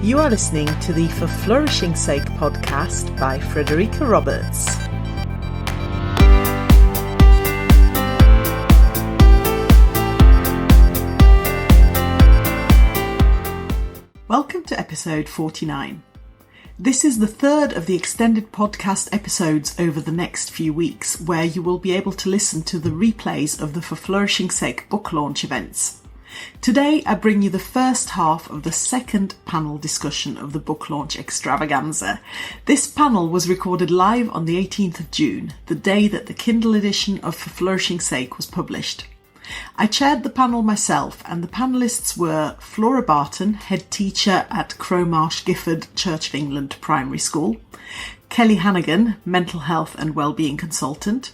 You are listening to the For Flourishing's Sake podcast by Frederica Roberts. Welcome to episode 49. This is the third of the extended podcast episodes over the next few weeks, where you will be able to listen to the replays of the For Flourishing's Sake book launch events. Today I bring you the first half of the second panel discussion of the book launch extravaganza. This panel was recorded live on the 18th of June, the day that the Kindle edition of For Flourishing's Sake was published. I chaired the panel myself, and the panellists were Flora Barton, Headteacher at Crowmarsh, Gifford, Church of England Primary School, Kelly Hannaghan, Mental Health and Wellbeing Consultant,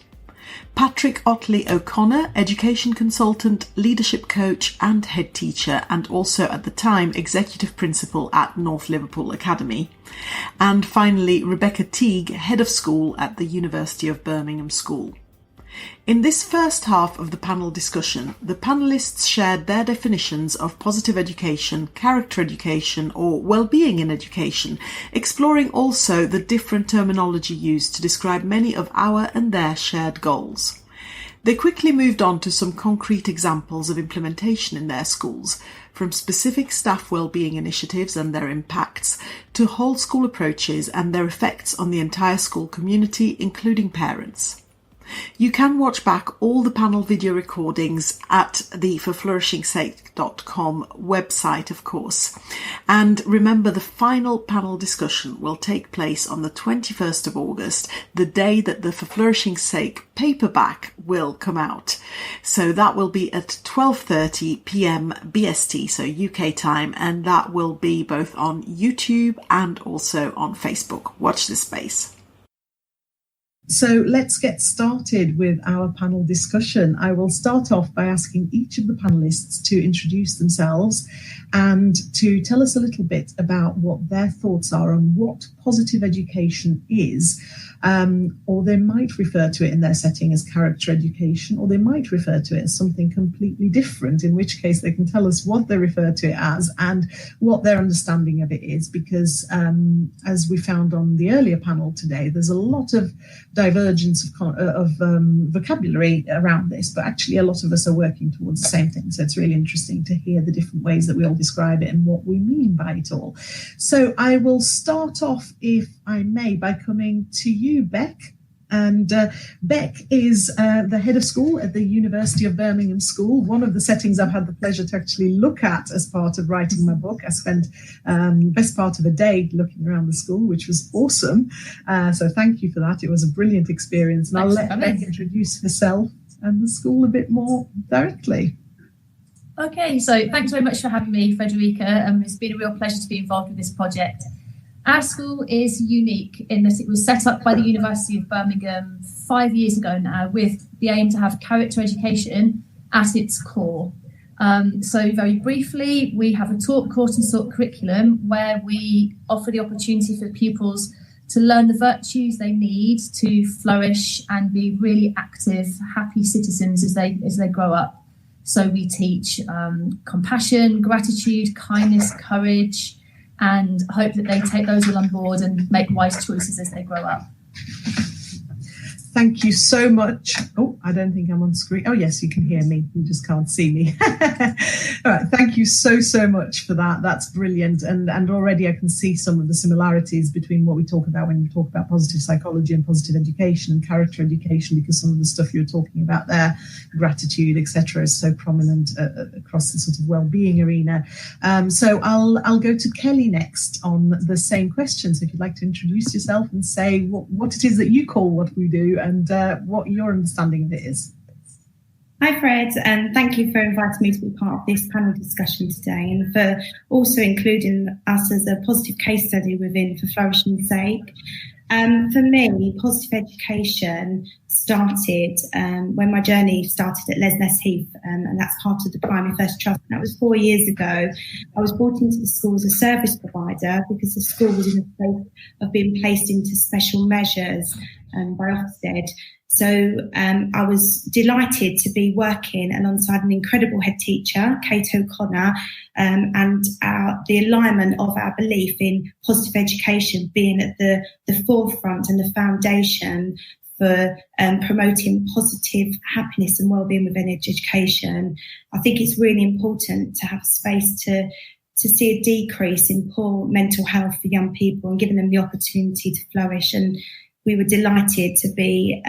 Patrick Ottley-O'Connor, Education Consultant, Leadership Coach and Headteacher, and also at the time Executive Principal at North Liverpool Academy, and finally Rebecca Tigue, Head of School at the University of Birmingham School. In this first half of the panel discussion, the panellists shared their definitions of positive education, character education, or well-being in education, exploring also the different terminology used to describe many of our and their shared goals. They quickly moved on to some concrete examples of implementation in their schools, from specific staff well-being initiatives and their impacts, to whole school approaches and their effects on the entire school community, including parents. You can watch back all the panel video recordings at the forflourishingsake.com website, of course. And remember, the final panel discussion will take place on the 21st of August, the day that the For Flourishing's Sake paperback will come out. So that will be at 12:30 p.m. BST, so UK time, and that will be both on YouTube and also on Facebook. Watch this space. So let's get started with our panel discussion. I will start off by asking each of the panellists to introduce themselves and to tell us a little bit about what their thoughts are on what positive education is, or they might refer to it in their setting as character education, or they might refer to it as something completely different, in which case they can tell us what they refer to it as and what their understanding of it is, because as we found on the earlier panel today, there's a lot of divergence of vocabulary around this, but actually a lot of us are working towards the same thing. So it's really interesting to hear the different ways that we all describe it and what we mean by it all. So I will start off, if I may, by coming to you, Beck. And Beck is the head of school at the University of Birmingham School, one of the settings I've had the pleasure to actually look at as part of writing my book. I spent best part of a day looking around the school, which was awesome. So thank you for that. It was a brilliant experience. And I'll let Beck introduce herself and the school a bit more directly. Okay, so thanks very much for having me, Frederica. It's been a real pleasure to be involved with this project. Our school is unique in that it was set up by the University of Birmingham 5 years ago now, with the aim to have character education at its core. So very briefly, we have a taught, caught and sought curriculum where we offer the opportunity for pupils to learn the virtues they need to flourish and be really active, happy citizens as they grow up. So we teach compassion, gratitude, kindness, courage, and hope that they take those all on board and make wise choices as they grow up. Thank you so much. Oh, I don't think I'm on screen. Oh, yes, you can hear me. You just can't see me. All right. Thank you so much for that. That's brilliant. And already I can see some of the similarities between what we talk about when we talk about positive psychology and positive education and character education, because some of the stuff you're talking about there, gratitude, etc., is so prominent across the sort of well-being arena. So I'll go to Kelly next on the same question. So if you'd like to introduce yourself and say what it is that you call what we do, and what your understanding of it is. Hi Fred, and thank you for inviting me to be part of this panel discussion today, and for also including us as a positive case study within For Flourishing's Sake. For me, positive education started when my journey started at Lesness Heath, and that's part of the Primary First Trust. And that was 4 years ago. I was brought into the school as a service provider because the school was in a state of being placed into special measures by Ofsted So I was delighted to be working alongside an incredible head teacher, O'Connor, and the alignment of our belief in positive education being at the forefront and the foundation for promoting positive happiness and wellbeing within education. I think it's really important to have space to see a decrease in poor mental health for young people and giving them the opportunity to flourish. And we were delighted to be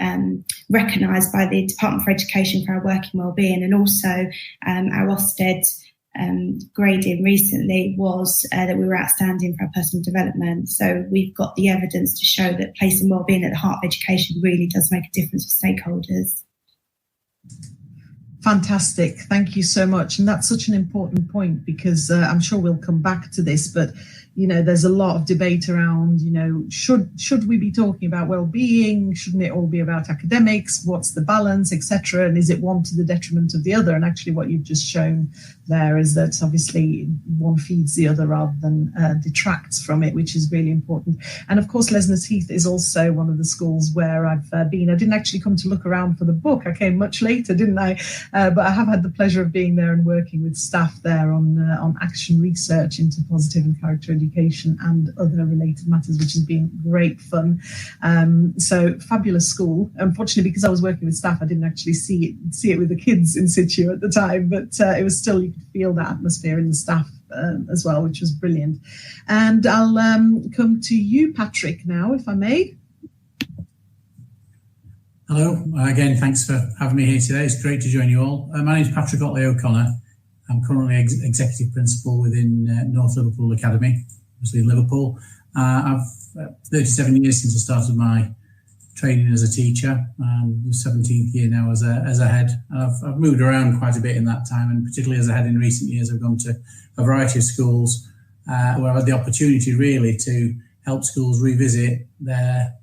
recognised by the Department for Education for our work in wellbeing, and also our Ofsted grading recently was that we were outstanding for our personal development. So we've got the evidence to show that placing wellbeing at the heart of education really does make a difference for stakeholders. Fantastic. Thank you so much. And that's such an important point, because I'm sure we'll come back to this, but there's a lot of debate around, should we be talking about well-being? Shouldn't it all be about academics? What's the balance, etc.? And is it one to the detriment of the other? And actually what you've just shown there is that obviously one feeds the other rather than detracts from it, which is really important. And of course, Lesness Heath is also one of the schools where I've been. I didn't actually come to look around for the book. I came much later, didn't I? But I have had the pleasure of being there and working with staff there on action research into positive and character education and other related matters, which has been great fun. So fabulous school. Unfortunately, because I was working with staff, I didn't actually see it with the kids in situ at the time, but it was still, you could feel that atmosphere in the staff as well, which was brilliant. And I'll come to you, Patrick, now, if I may. Hello, again, thanks for having me here today. It's great to join you all. My name is Patrick Ottley-O'Connor. I'm currently Executive Principal within North Liverpool Academy, obviously in Liverpool. I've 37 years since I started my training as a teacher, the 17th year now as a head. I've moved around quite a bit in that time, and particularly as a head in recent years, I've gone to a variety of schools where I've had the opportunity really to help schools revisit their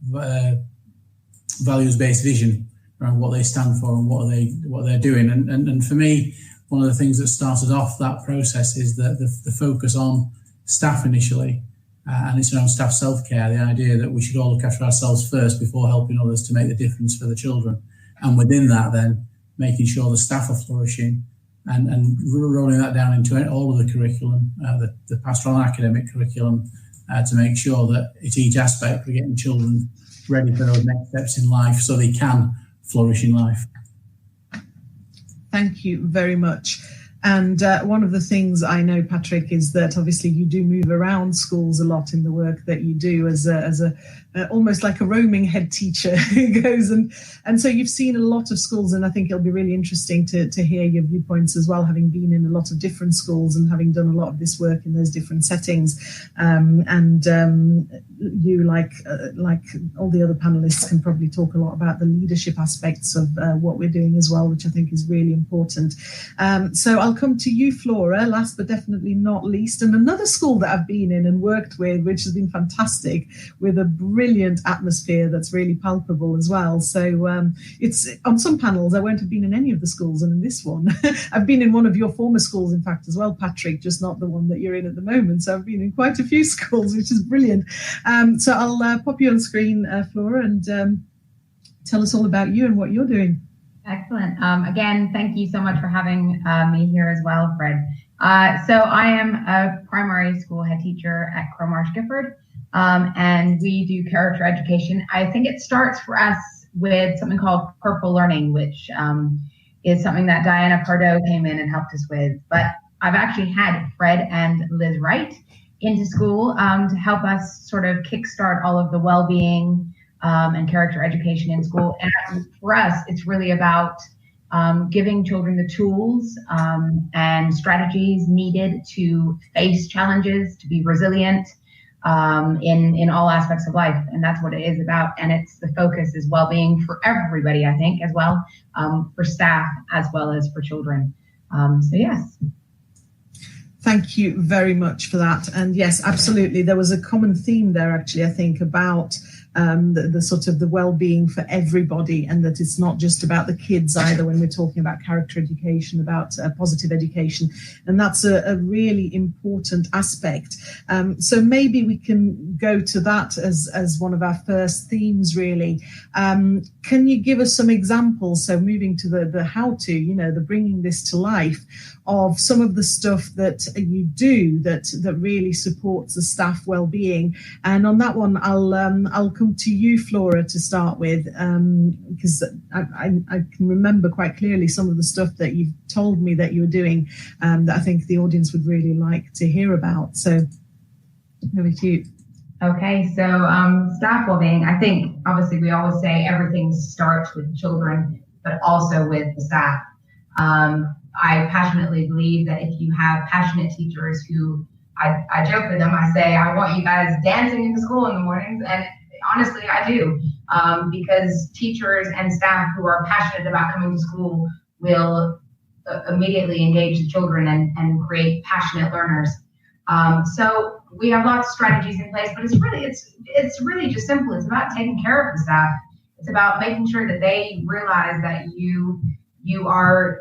values-based vision around what they stand for and what they're doing. And for me, one of the things that started off that process is that the focus on staff initially, and it's around staff self-care, the idea that we should all look after ourselves first before helping others to make the difference for the children. And within that then, making sure the staff are flourishing and rolling that down into all of the curriculum, the pastoral and academic curriculum, to make sure that at each aspect we're getting children ready for those next steps in life so they can flourish in life. Thank you very much. And one of the things I know, Patrick, is that obviously you do move around schools a lot in the work that you do as a almost like a roaming head teacher who goes and so you've seen a lot of schools, and I think it'll be really interesting to hear your viewpoints as well, having been in a lot of different schools and having done a lot of this work in those different settings. You, like all the other panellists, can probably talk a lot about the leadership aspects of what we're doing as well, which I think is really important. So I'll come to you, Flora, last but definitely not least, and another school that I've been in and worked with, which has been fantastic, with a brilliant atmosphere that's really palpable as well. So it's on some panels I won't have been in any of the schools, and in this one I've been in one of your former schools, in fact, as well, Patrick, just not the one that you're in at the moment. So I've been in quite a few schools, which is brilliant. So I'll pop you on screen, Flora, and tell us all about you and what you're doing. Excellent. Again, thank you so much for having me here as well, Fred. So I am a primary school head teacher at Crowmarsh, Gifford, and we do character education. I think it starts for us with something called Purple Learning, which is something that Diana Pardo came in and helped us with. But I've actually had Fred and Liz Wright into school to help us sort of kickstart all of the well-being and character education in school. And for us, it's really about giving children the tools and strategies needed to face challenges, to be resilient in all aspects of life. And that's what it is about. And it's the focus is well-being for everybody, I think, as well, for staff as well as for children. So yes. Thank you very much for that. And yes, absolutely. There was a common theme there, actually, I think, about the sort of the well-being for everybody, and that it's not just about the kids either when we're talking about character education, about positive education. And that's a really important aspect. So maybe we can go to that as one of our first themes, really. Can you give us some examples? So moving to the how to, the bringing this to life, of some of the stuff that you do that really supports the staff well-being. And on that one, I'll come to you, Flora, to start with, because I can remember quite clearly some of the stuff that you've told me that you were doing that I think the audience would really like to hear about. So over to you. Okay, so staff well-being, I think obviously we always say everything starts with children, but also with the staff. I passionately believe that if you have passionate teachers who, I joke with them, I say, I want you guys dancing into school in the mornings, and honestly, I do, because teachers and staff who are passionate about coming to school will immediately engage the children and create passionate learners. So we have lots of strategies in place, but it's really just simple. It's about taking care of the staff. It's about making sure that they realize that you are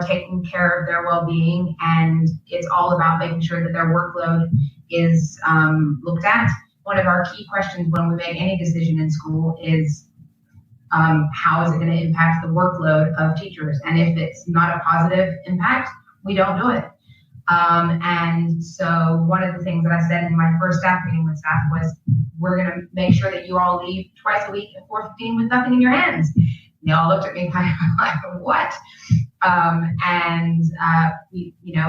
taking care of their well-being, and it's all about making sure that their workload is looked at. One of our key questions when we make any decision in school is how is it going to impact the workload of teachers? And if it's not a positive impact, we don't do it. And so one of the things that I said in my first staff meeting with staff was, we're going to make sure that you all leave twice a week at 4:15 with nothing in your hands. They all looked at me kind of like, what?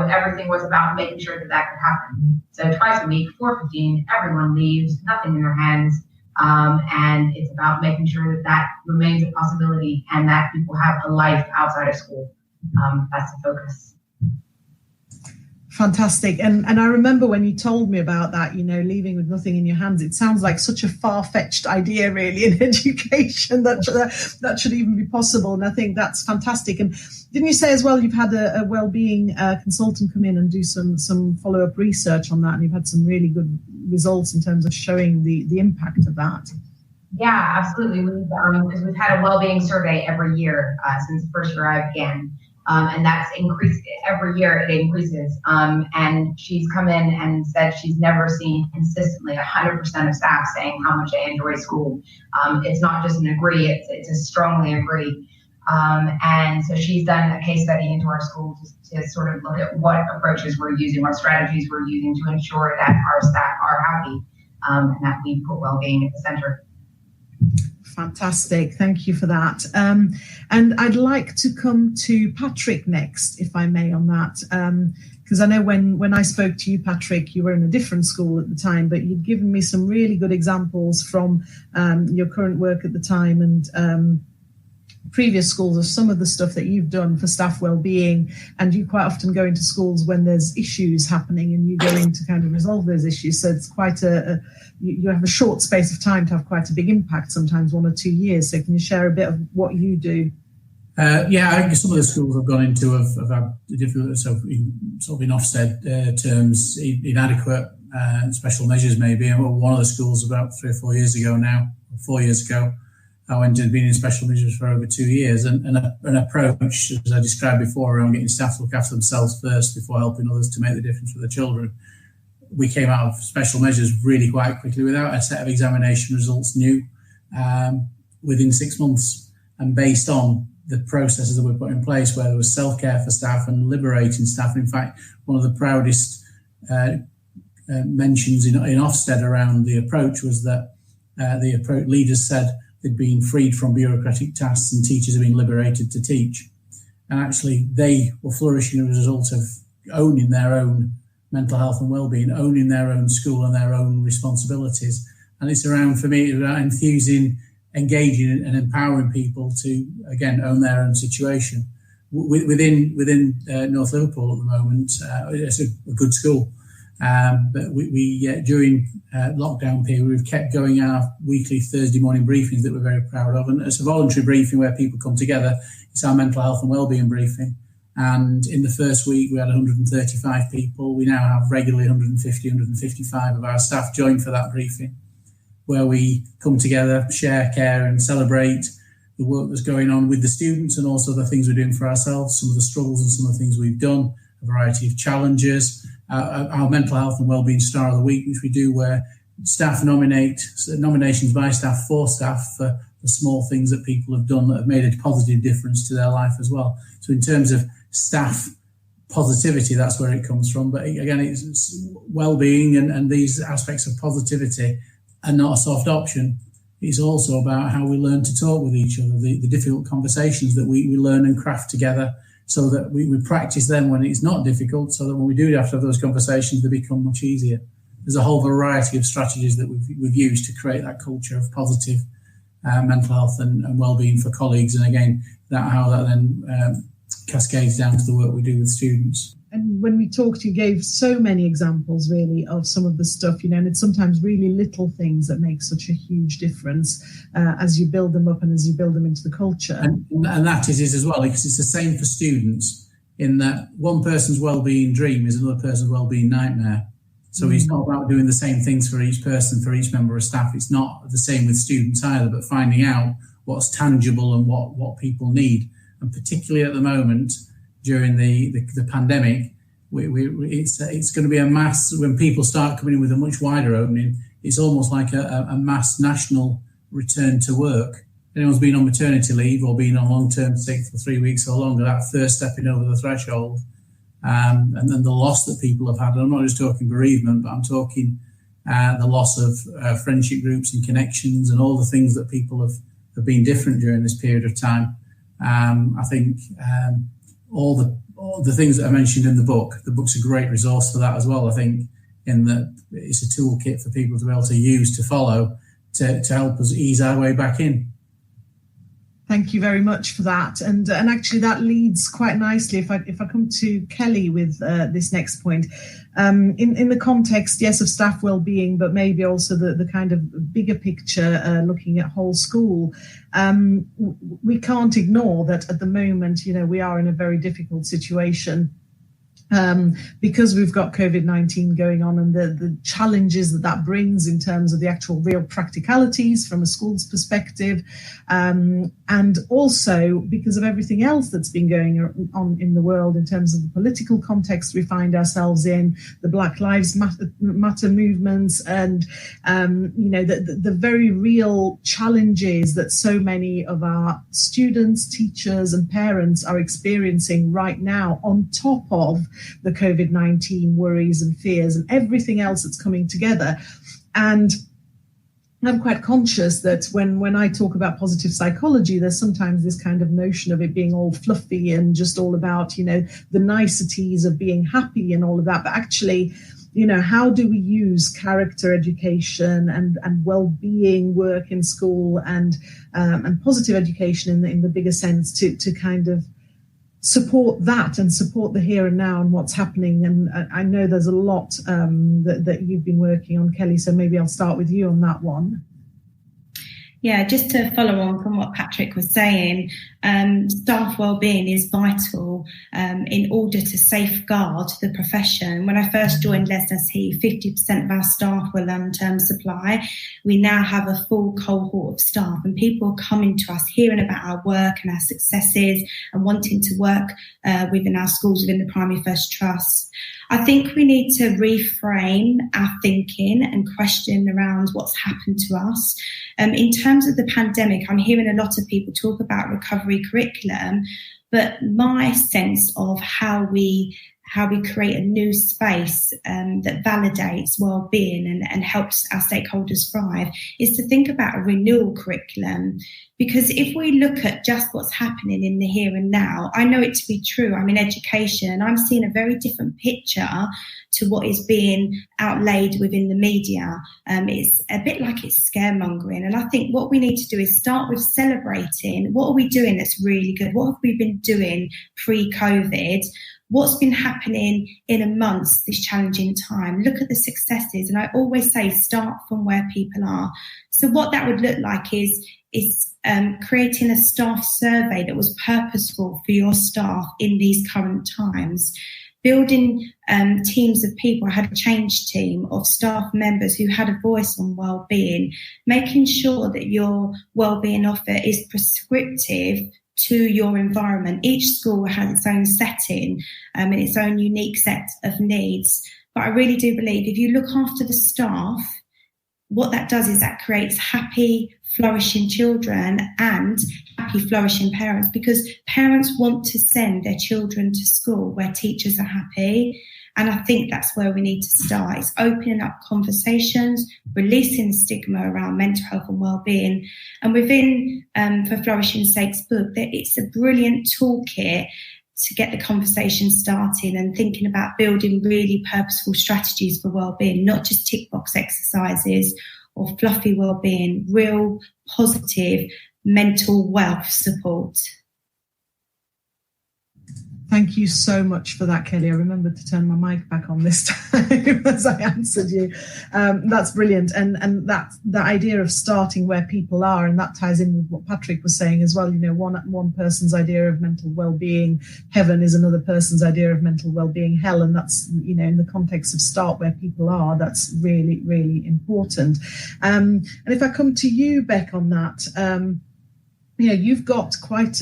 Everything was about making sure that could happen. So twice a week, 4:15, everyone leaves, nothing in their hands. And it's about making sure that remains a possibility and that people have a life outside of school. That's the focus. Fantastic. And I remember when you told me about that, leaving with nothing in your hands, it sounds like such a far-fetched idea, really, in education that should even be possible. And I think that's fantastic. And didn't you say as well you've had a well-being consultant come in and do some follow-up research on that, and you've had some really good results in terms of showing the impact of that? Yeah, absolutely. We've had a well-being survey every year since the first year I began. And that's increased every year. It increases. And she's come in and said she's never seen consistently 100% of staff saying how much they enjoy school. It's not just an agree, it's a strongly agree. And so she's done a case study into our school to sort of look at what approaches we're using, what strategies we're using to ensure that our staff are happy and that we put well-being at the center. Fantastic. Thank you for that. And I'd like to come to Patrick next, if I may, on that. Because I know when I spoke to you, Patrick, you were in a different school at the time, but you'd given me some really good examples from your current work at the time and previous schools of some of the stuff that you've done for staff well-being. And you quite often go into schools when there's issues happening and you go in to kind of resolve those issues. So it's quite you have a short space of time to have quite a big impact, sometimes 1 or 2 years. So can you share a bit of what you do? I think some of the schools I've gone into have had difficult, sort of in Ofsted terms, inadequate special measures maybe. And one of the schools about 3 or 4 years ago now, 4 years ago, I went and been in special measures for over 2 years, and an approach, as I described before, around getting staff to look after themselves first before helping others to make the difference for the children. We came out of special measures really quite quickly without a set of examination results new within 6 months, and based on the processes that we put in place, where there was self-care for staff and liberating staff. In fact, one of the proudest mentions in Ofsted around the approach was that the approach leaders said they'd been freed from bureaucratic tasks and teachers had been liberated to teach. And actually, they were flourishing as a result of owning their own mental health and well-being, owning their own school and their own responsibilities. And it's around, for me, about enthusing, engaging and empowering people to, again, own their own situation. Within North Liverpool at the moment, it's a good school. But we during lockdown period, we've kept going our weekly Thursday morning briefings that we're very proud of. And it's a voluntary briefing where people come together. It's our mental health and wellbeing briefing. And in the first week, we had 135 people. We now have regularly 150, 155 of our staff join for that briefing, where we come together, share, care and celebrate the work that's going on with the students and also the things we're doing for ourselves, some of the struggles and some of the things we've done, a variety of challenges. Our mental health and wellbeing star of the week, which we do where staff nominations by staff for staff for the small things that people have done that have made a positive difference to their life as well. So in terms of staff positivity, that's where it comes from. But again, it's well-being and these aspects of positivity are not a soft option. It's also about how we learn to talk with each other, the difficult conversations that we learn and craft together so that we practice them when it's not difficult, so that when we do have to have those conversations, they become much easier. There's a whole variety of strategies that we've used to create that culture of positive mental health and well-being for colleagues. And again, how that then cascades down to the work we do with students. And when we talked, you gave so many examples really of some of the stuff, and it's sometimes really little things that make such a huge difference as you build them up and as you build them into the culture. And that is as well, because it's the same for students in that one person's well-being dream is another person's well-being nightmare. So it's not about doing the same things for each person, for each member of staff. It's not the same with students either, but finding out what's tangible and what people need. And particularly at the moment, during the pandemic, it's going to be a mass, when people start coming in with a much wider opening, it's almost like a mass national return to work. Anyone's been on maternity leave or been on long-term sick for 3 weeks or longer, that first stepping over the threshold, and then the loss that people have had. And I'm not just talking bereavement, but I'm talking the loss of friendship groups and connections and all the things that people have been different during this period of time. I think all the things that I mentioned in the book's a great resource for that as well. I think in that it's a toolkit for people to be able to use, to follow, to help us ease our way back in. Thank you very much for that. And actually that leads quite nicely, if I come to Kelly with this next point, in the context, yes, of staff well-being, but maybe also the kind of bigger picture, looking at whole school. We can't ignore that at the moment, we are in a very difficult situation. Because we've got COVID-19 going on and the challenges that brings in terms of the actual real practicalities from a school's perspective, and also because of everything else that's been going on in the world in terms of the political context we find ourselves in, the Black Lives Matter movements, and the very real challenges that so many of our students, teachers and parents are experiencing right now, on top of the COVID-19 worries and fears and everything else that's coming together. And I'm quite conscious that when I talk about positive psychology, there's sometimes this kind of notion of it being all fluffy and just all about, the niceties of being happy and all of that. But actually, how do we use character education and well-being work in school and positive education in the bigger sense to kind of support that and support the here and now and what's happening? And I know there's a lot that you've been working on, Kelly, so maybe I'll start with you on that one. Yeah, just to follow on from what Patrick was saying, staff wellbeing is vital in order to safeguard the profession. When I first joined LesNSE, 50% of our staff were long-term supply. We now have a full cohort of staff, and people are coming to us, hearing about our work and our successes and wanting to work within our schools, within the Primary First Trust. I think we need to reframe our thinking and question around what's happened to us. In terms of the pandemic, I'm hearing a lot of people talk about recovery curriculum, but my sense of how we create a new space that validates well-being and helps our stakeholders thrive is to think about a renewal curriculum. Because if we look at just what's happening in the here and now, I know it to be true. I'm in education and I'm seeing a very different picture to what is being outlaid within the media. It's a bit like it's scaremongering. And I think what we need to do is start with celebrating what are we doing that's really good? What have we been doing pre-COVID? What's been happening in amongst this challenging time? Look at the successes. And I always say start from where people are. So what that would look like is creating a staff survey that was purposeful for your staff in these current times. building teams of people. I had a change team of staff members who had a voice on wellbeing, making sure that your wellbeing offer is prescriptive to your environment. Each school has its own setting and its own unique set of needs. But I really do believe if you look after the staff, what that does is that creates happy, flourishing children and happy, flourishing parents, because parents want to send their children to school where teachers are happy. And I think that's where we need to start. It's opening up conversations, releasing the stigma around mental health and wellbeing. And within For Flourishing's Sake's book, it's a brilliant toolkit to get the conversation starting and thinking about building really purposeful strategies for wellbeing, not just tick box exercises or fluffy wellbeing, real positive mental wealth support. Thank you so much for that, Kelly. I remembered to turn my mic back on this time as I answered you. That's brilliant. And that idea of starting where people are, and that ties in with what Patrick was saying as well. You know, one person's idea of mental well-being, heaven, is another person's idea of mental well-being, hell. And that's, you know, in the context of start where people are, that's really, really important. And if I come to you, Beck, on that, you know, you've got quite...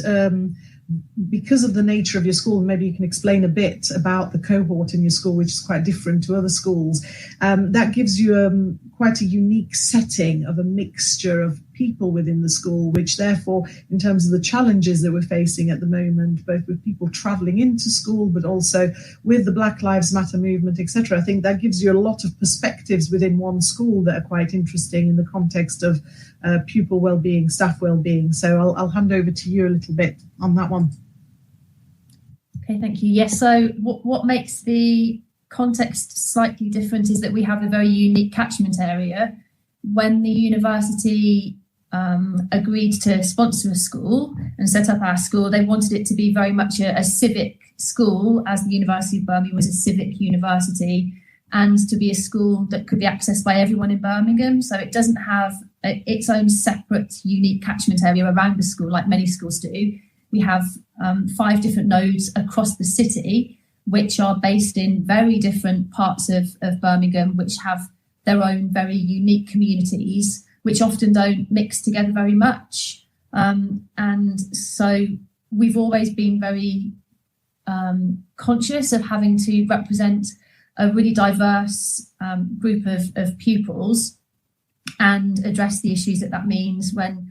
because of the nature of your school, maybe you can explain a bit about the cohort in your school, which is quite different to other schools. That gives you quite a unique setting of a mixture of people within the school, which therefore, in terms of the challenges that we're facing at the moment, both with people travelling into school, but also with the Black Lives Matter movement, etc., I think that gives you a lot of perspectives within one school that are quite interesting in the context of pupil well-being, staff well-being. So I'll hand over to you a little bit on that one. Okay, thank you. Yes, so what makes the context slightly different is that we have a very unique catchment area. When the university agreed to sponsor a school and set up our school, they wanted it to be very much a civic school, as the University of Birmingham was a civic university, and to be a school that could be accessed by everyone in Birmingham. So it doesn't have its own separate, unique catchment area around the school like many schools do. We have 5 different nodes across the city, which are based in very different parts of Birmingham, which have their own very unique communities, which often don't mix together very much. And so we've always been very conscious of having to represent a really diverse group of pupils and address the issues that means when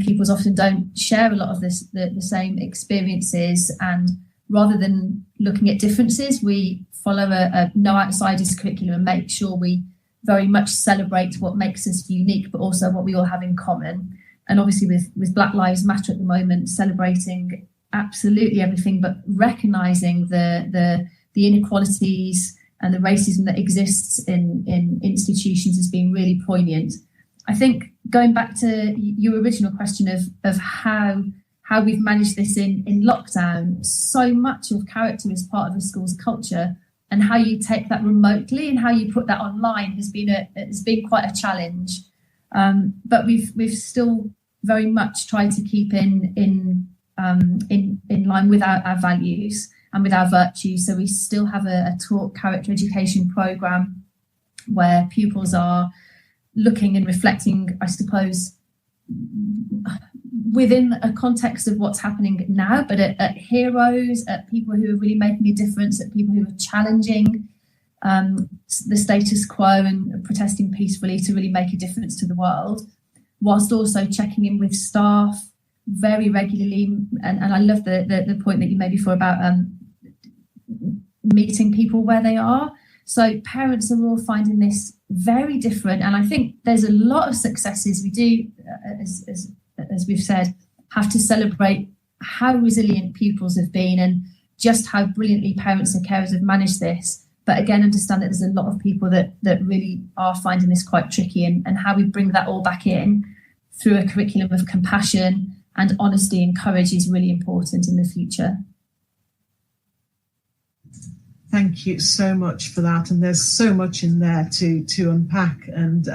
pupils often don't share a lot of the same experiences. And rather than looking at differences, we follow a no outsiders curriculum and make sure we very much celebrate what makes us unique, but also what we all have in common. And obviously with Black Lives Matter at the moment, celebrating absolutely everything, but recognising the inequalities and the racism that exists in institutions has been really poignant. I think going back to your original question of how we've managed this in lockdown, so much of character is part of a school's culture, and how you take that remotely and how you put that online has been quite a challenge. But we've still very much tried to keep in line with our values and with our virtues. So we still have a taught character education programme where pupils are looking and reflecting, I suppose, within a context of what's happening now, but at heroes, at people who are really making a difference, at people who are challenging the status quo and protesting peacefully to really make a difference to the world, whilst also checking in with staff very regularly. And I love the point that you made before about meeting people where they are. So parents are all finding this very different. And I think there's a lot of successes. We do, as we've said, have to celebrate how resilient pupils have been and just how brilliantly parents and carers have managed this. But again, understand that there's a lot of people that really are finding this quite tricky, and how we bring that all back in through a curriculum of compassion and honesty and courage is really important in the future. Thank you so much for that. And there's so much in there to unpack. And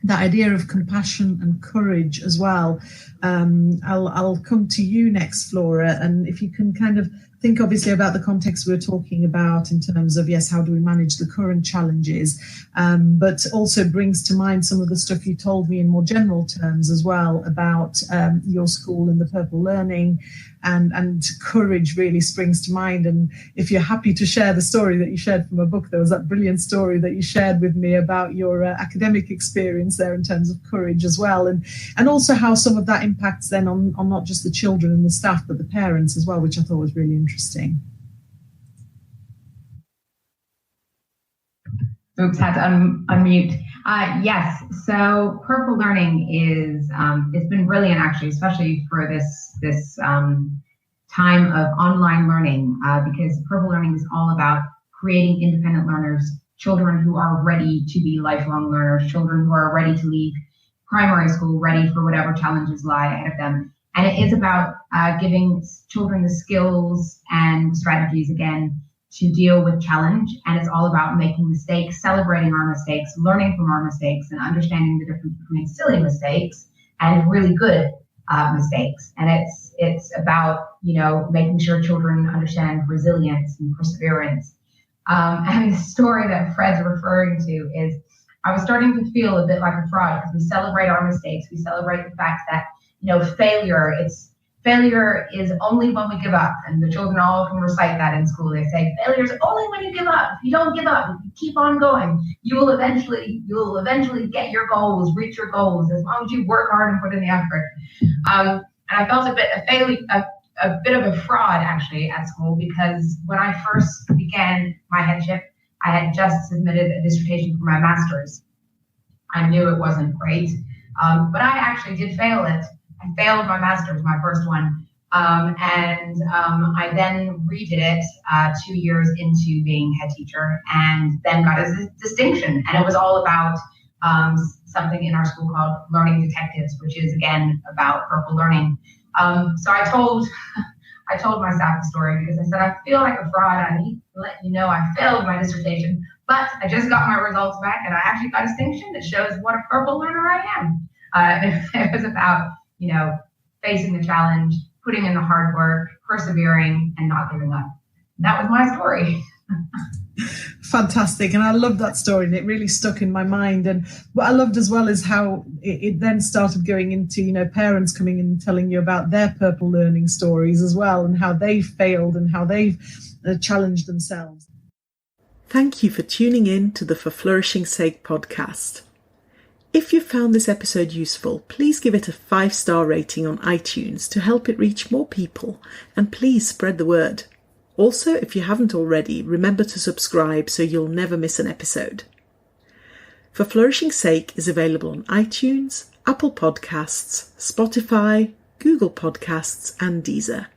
that idea of compassion and courage as well. I'll come to you next, Flora. And if you can kind of think obviously about the context we're talking about in terms of, yes, how do we manage the current challenges, but also brings to mind some of the stuff you told me in more general terms as well about your school and the Purple Learning, and courage really springs to mind. And if you're happy to share the story that you shared from a book, there was that brilliant story that you shared with me about your academic experience there in terms of courage as well, and also how some of that impacts then on not just the children and the staff but the parents as well, which I thought was really interesting. Oops, had to unmute. Yes, so Purple Learning is it's been brilliant actually, especially for this time of online learning, because Purple Learning is all about creating independent learners, children who are ready to be lifelong learners, children who are ready to leave primary school, ready for whatever challenges lie ahead of them. And it is about giving children the skills and strategies, again, to deal with challenge. And it's all about making mistakes, celebrating our mistakes, learning from our mistakes, and understanding the difference between silly mistakes and really good mistakes. And it's about, making sure children understand resilience and perseverance. And the story that Fred's referring to is, I was starting to feel a bit like a fraud because we celebrate our mistakes. We celebrate the fact that, failure is only when we give up. And the children all can recite that in school. They say, failure is only when you give up. If you don't give up, if you keep on going, you will eventually get your goals, reach your goals, as long as you work hard and put in the effort. And I felt a bit of a fraud actually at school, because when I first began my headship, I had just submitted a dissertation for my master's. I knew it wasn't great, but I actually did fail it. I failed my master's, my first one, and I then redid it 2 years into being head teacher, and then got a distinction. And it was all about something in our school called Learning Detectives, which is again about Purple Learning. So I told my staff the story because I said, I feel like a fraud. I need to let you know I failed my dissertation, but I just got my results back and I actually got a distinction that shows what a purple learner I am. It was about, facing the challenge, putting in the hard work, persevering, and not giving up. That was my story. Fantastic. And I love that story, and it really stuck in my mind. And what I loved as well is how it then started going into, parents coming in and telling you about their Purple Learning stories as well, and how they failed and how they've challenged themselves. Thank you for tuning in to the For Flourishing's Sake podcast. If you found this episode useful, please give it a 5-star rating on iTunes to help it reach more people, and please spread the word. Also, if you haven't already, remember to subscribe so you'll never miss an episode. For Flourishing's Sake is available on iTunes, Apple Podcasts, Spotify, Google Podcasts, and Deezer.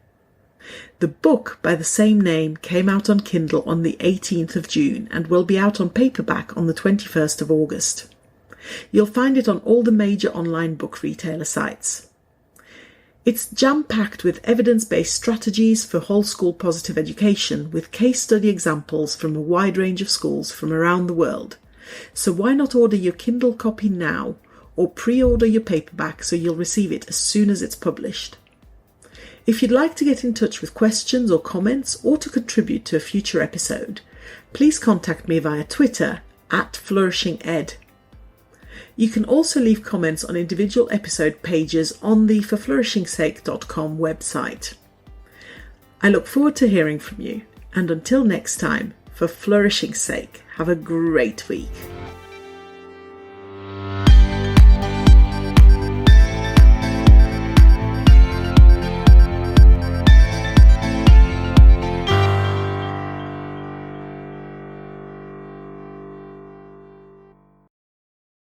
The book by the same name came out on Kindle on the 18th of June and will be out on paperback on the 21st of August. You'll find it on all the major online book retailer sites. It's jam-packed with evidence-based strategies for whole school positive education, with case study examples from a wide range of schools from around the world. So why not order your Kindle copy now, or pre-order your paperback so you'll receive it as soon as it's published. If you'd like to get in touch with questions or comments, or to contribute to a future episode, please contact me via Twitter @FlourishingEd. You can also leave comments on individual episode pages on the forflourishingsake.com website. I look forward to hearing from you, and until next time, for flourishing's sake, have a great week.